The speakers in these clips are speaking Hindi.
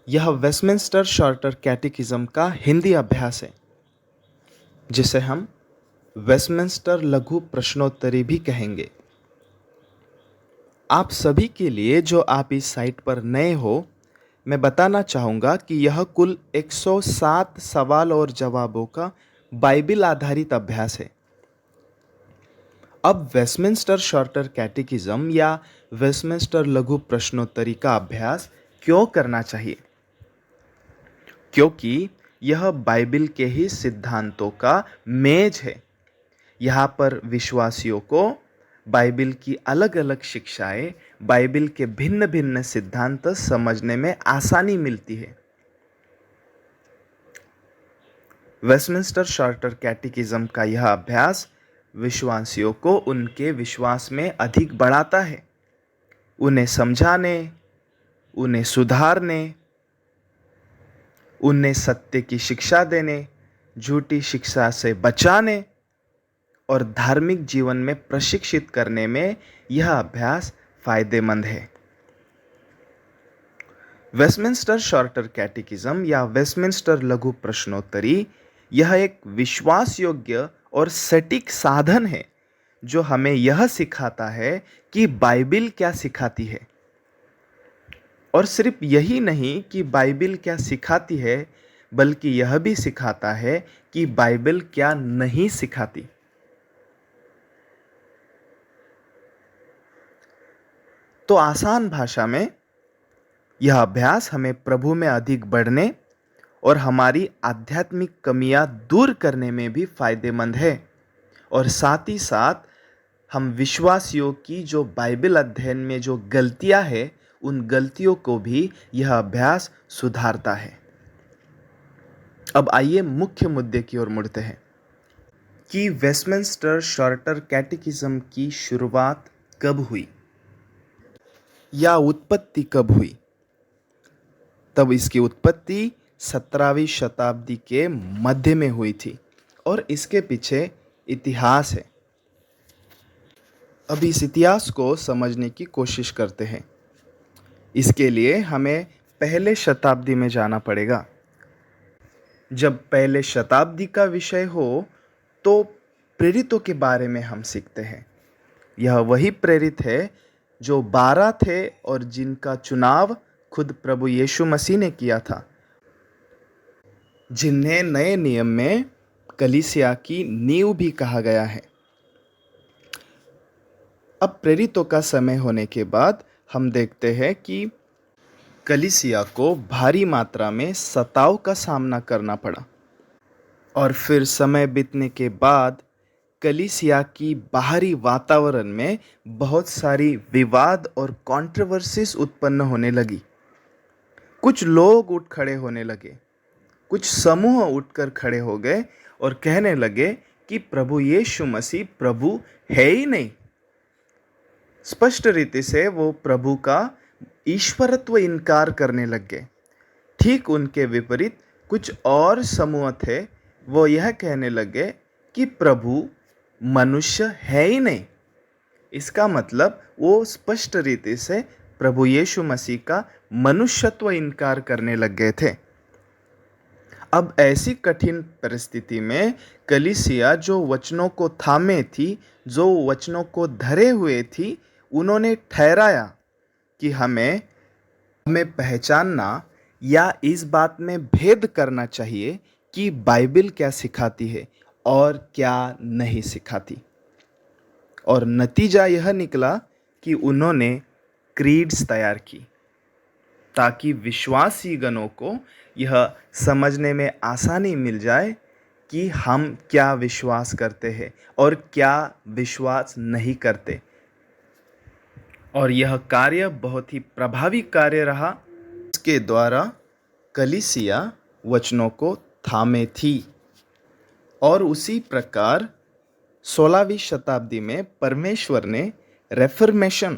यह वेस्टमिंस्टर शॉर्टर कैटेकिज्म का हिंदी अभ्यास है, जिसे हम वेस्टमिंस्टर लघु प्रश्नोत्तरी भी कहेंगे। आप सभी के लिए जो आप इस साइट पर नए हो, मैं बताना चाहूँगा कि यह कुल 107 सवाल और जवाबों का बाइबिल आधारित अभ्यास है। अब वेस्टमिंस्टर शॉर्टर कैटेकिज्म या वेस्टमिंस्टर लघु प्रश्नोत्तरी का अभ्यास क्यों करना चाहिए? क्योंकि यह बाइबिल के ही सिद्धांतों का मेज है। यहाँ पर विश्वासियों को बाइबिल की अलग अलग शिक्षाएं, बाइबिल के भिन्न भिन्न सिद्धांत समझने में आसानी मिलती है। वेस्टमिंस्टर शॉर्टर कैटेकिज्म का यह अभ्यास विश्वासियों को उनके विश्वास में अधिक बढ़ाता है, उन्हें समझाने, उन्हें सुधारने, उन्हें सत्य की शिक्षा देने, झूठी शिक्षा से बचाने और धार्मिक जीवन में प्रशिक्षित करने में यह अभ्यास फायदेमंद है। वेस्टमिंस्टर शॉर्टर कैटेकिज्म या वेस्टमिंस्टर लघु प्रश्नोत्तरी यह एक विश्वास योग्य और सटीक साधन है जो हमें यह सिखाता है कि बाइबिल क्या सिखाती है। और सिर्फ यही नहीं कि बाइबिल क्या सिखाती है, बल्कि यह भी सिखाता है कि बाइबिल क्या नहीं सिखाती। तो आसान भाषा में यह अभ्यास हमें प्रभु में अधिक बढ़ने और हमारी आध्यात्मिक कमियां दूर करने में भी फायदेमंद है, और साथ ही साथ हम विश्वासियों की जो बाइबिल अध्ययन में जो गलतियां हैं, उन गलतियों को भी यह अभ्यास सुधारता है। अब आइए मुख्य मुद्दे की ओर मुड़ते हैं कि वेस्टमिंस्टर शॉर्टर कैटेकिज्म की शुरुआत कब हुई या उत्पत्ति कब हुई। तब इसकी उत्पत्ति 17वीं शताब्दी के मध्य में हुई थी और इसके पीछे इतिहास है। अब इस इतिहास को समझने की कोशिश करते हैं। इसके लिए हमें पहले शताब्दी में जाना पड़ेगा। जब पहले शताब्दी का विषय हो तो प्रेरितों के बारे में हम सीखते हैं। यह वही प्रेरित है जो 12 थे और जिनका चुनाव खुद प्रभु यीशु मसीह ने किया था, जिन्हें नए नियम में कलीसिया की नींव भी कहा गया है। अब प्रेरितों का समय होने के बाद हम देखते हैं कि कलीसिया को भारी मात्रा में सताव का सामना करना पड़ा, और फिर समय बीतने के बाद कलीसिया की बाहरी वातावरण में बहुत सारी विवाद और कंट्रोवर्सीज उत्पन्न होने लगी। कुछ लोग उठ खड़े होने लगे, कुछ समूह उठकर खड़े हो गए और कहने लगे कि प्रभु यीशु मसीह प्रभु है ही नहीं। स्पष्ट रीति से वो प्रभु का ईश्वरत्व इनकार करने लग गए। ठीक उनके विपरीत कुछ और समूह थे, वो यह कहने लगे कि प्रभु मनुष्य है ही नहीं। इसका मतलब वो स्पष्ट रीति से प्रभु यीशु मसीह का मनुष्यत्व इनकार करने लग गए थे। अब ऐसी कठिन परिस्थिति में कलीसिया जो वचनों को थामे थी, जो वचनों को धरे हुए थी, उन्होंने ठहराया कि हमें पहचानना या इस बात में भेद करना चाहिए कि बाइबिल क्या सिखाती है और क्या नहीं सिखाती। और नतीजा यह निकला कि उन्होंने क्रीड्स तैयार की ताकि विश्वासी गणों को यह समझने में आसानी मिल जाए कि हम क्या विश्वास करते हैं और क्या विश्वास नहीं करते। और यह कार्य बहुत ही प्रभावी कार्य रहा। इसके द्वारा कलीसिया वचनों को थामे थी, और उसी प्रकार 16वीं शताब्दी में परमेश्वर ने रेफर्मेशन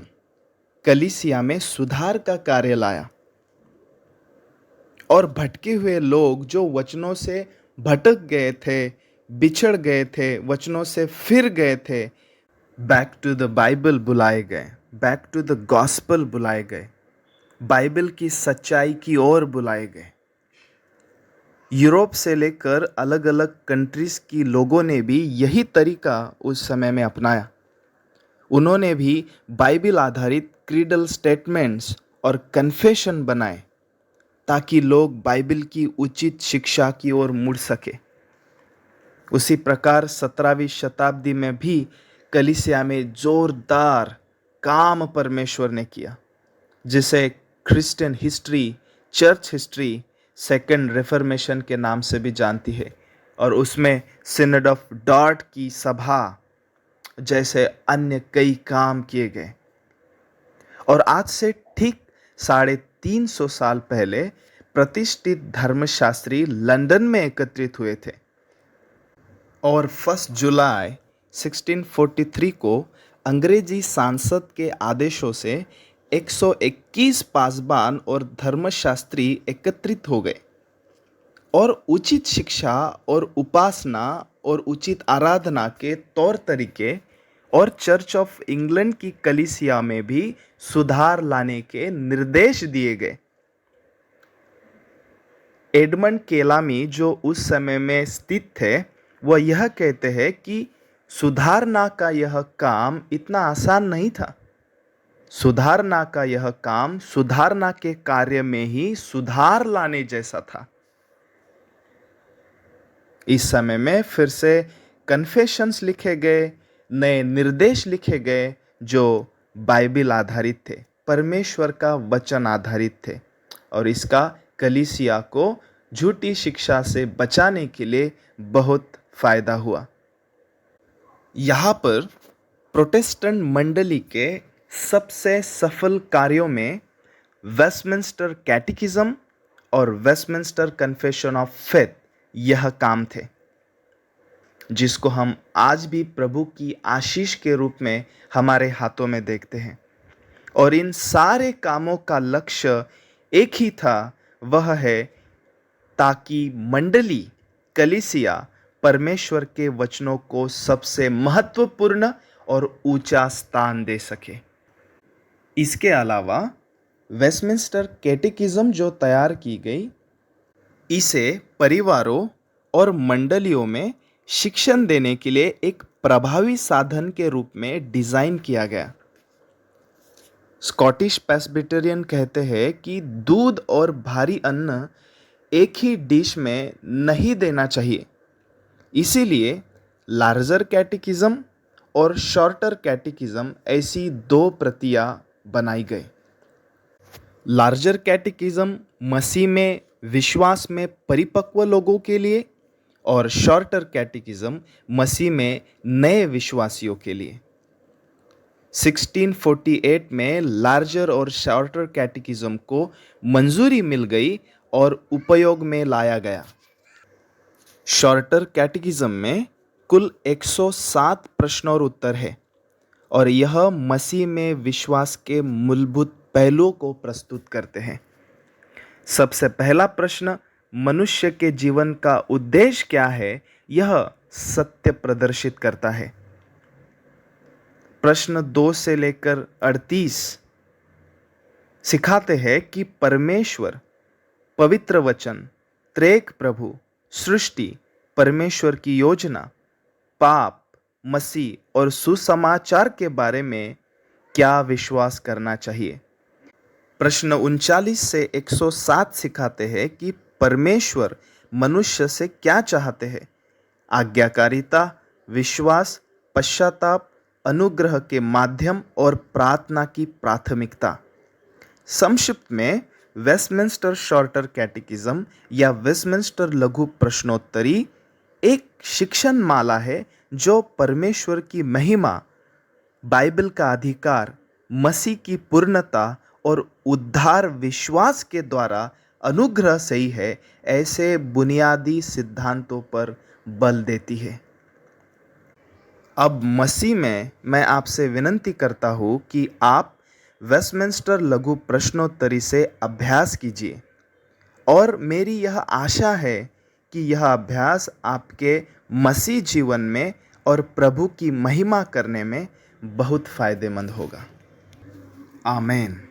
कलीसिया में सुधार का कार्य लाया, और भटके हुए लोग जो वचनों से भटक गए थे, बिछड़ गए थे, वचनों से फिर गए थे, बैक टू द बाइबल बुलाए गए, बैक टू द गॉस्पल बुलाए गए। बाइबल की सच्चाई की ओर बुलाए गए। यूरोप से लेकर अलग अलग कंट्रीज की लोगों ने भी यही तरीका उस समय में अपनाया। उन्होंने भी बाइबल आधारित क्रीडल स्टेटमेंट्स और कन्फेशन बनाए ताकि लोग बाइबल की उचित शिक्षा की ओर मुड़ सके। उसी प्रकार 17वीं शताब्दी में भी कलीसिया में जोरदार काम परमेश्वर ने किया, जिसे Christian history, church history second reformation के नाम से भी जानती है। और उसमें सिनड ऑफ डॉर्ट की सभा जैसे अन्य कई काम किए गए। और आज से ठीक 350 साल पहले प्रतिष्ठित धर्मशास्त्री लंदन में एकत्रित हुए थे और 1 जुलाई 1643 को अंग्रेजी सांसद के आदेशों से 121 पासबान और धर्मशास्त्री एकत्रित हो गए और उचित शिक्षा और उपासना और उचित आराधना के तौर तरीके और चर्च ऑफ इंग्लैंड की कलीसिया में भी सुधार लाने के निर्देश दिए गए। एडमंड केलामी जो उस समय में स्थित थे, वह यह कहते हैं कि सुधारना का यह काम इतना आसान नहीं था। सुधारना का यह काम सुधारना के कार्य में ही सुधार लाने जैसा था। इस समय में फिर से कन्फेशंस लिखे गए, नए निर्देश लिखे गए जो बाइबल आधारित थे, परमेश्वर का वचन आधारित थे। और इसका कलीसिया को झूठी शिक्षा से बचाने के लिए बहुत फायदा हुआ। यहाँ पर प्रोटेस्टेंट मंडली के सबसे सफल कार्यों में वेस्टमिंस्टर कैटेकिज्म और वेस्टमिंस्टर कन्फेशन ऑफ फेथ यह काम थे, जिसको हम आज भी प्रभु की आशीष के रूप में हमारे हाथों में देखते हैं। और इन सारे कामों का लक्ष्य एक ही था, वह है ताकि मंडली, कलीसिया परमेश्वर के वचनों को सबसे महत्वपूर्ण और ऊंचा स्थान दे सके। इसके अलावा वेस्टमिंस्टर कैटेकिज्म जो तैयार की गई, इसे परिवारों और मंडलियों में शिक्षण देने के लिए एक प्रभावी साधन के रूप में डिजाइन किया गया। स्कॉटिश प्रेस्बिटेरियन कहते हैं कि दूध और भारी अन्न एक ही डिश में नहीं देना चाहिए। इसीलिए लार्जर कैटेकिज्म और शॉर्टर कैटेकिज्म ऐसी 2 प्रतियां बनाई गई। लार्जर कैटेकिज्म मसीह में विश्वास में परिपक्व लोगों के लिए और शॉर्टर कैटेकिज्म मसीह में नए विश्वासियों के लिए। 1648 में लार्जर और शॉर्टर कैटेकिज्म को मंजूरी मिल गई और उपयोग में लाया गया। शॉर्टर कैटेकिज्म में कुल 107 प्रश्न और उत्तर है और यह मसीह में विश्वास के मूलभूत पहलुओं को प्रस्तुत करते हैं। सबसे पहला प्रश्न, मनुष्य के जीवन का उद्देश्य क्या है, यह सत्य प्रदर्शित करता है। प्रश्न 2 से लेकर 38 सिखाते हैं कि परमेश्वर, पवित्र वचन, त्रेक प्रभु, सृष्टि, परमेश्वर की योजना, पाप, मसीह और सुसमाचार के बारे में क्या विश्वास करना चाहिए। प्रश्न 39 से 107 सिखाते हैं कि परमेश्वर मनुष्य से क्या चाहते हैं। आज्ञाकारिता, विश्वास, पश्चाताप, अनुग्रह के माध्यम और प्रार्थना की प्राथमिकता। संक्षिप्त में वेस्टमिंस्टर शॉर्टर कैटेकिज्म या वेस्टमिंस्टर लघु प्रश्नोत्तरी एक शिक्षण माला है जो परमेश्वर की महिमा, बाइबल का अधिकार, मसीह की पूर्णता और उद्धार विश्वास के द्वारा अनुग्रह से ही है, ऐसे बुनियादी सिद्धांतों पर बल देती है। अब मसीह में मैं आपसे विनती करता हूँ कि आप वेस्टमिंस्टर लघु प्रश्नोत्तरी से अभ्यास कीजिए और मेरी यह आशा है कि यह अभ्यास आपके मसीह जीवन में और प्रभु की महिमा करने में बहुत फायदेमंद होगा। आमीन।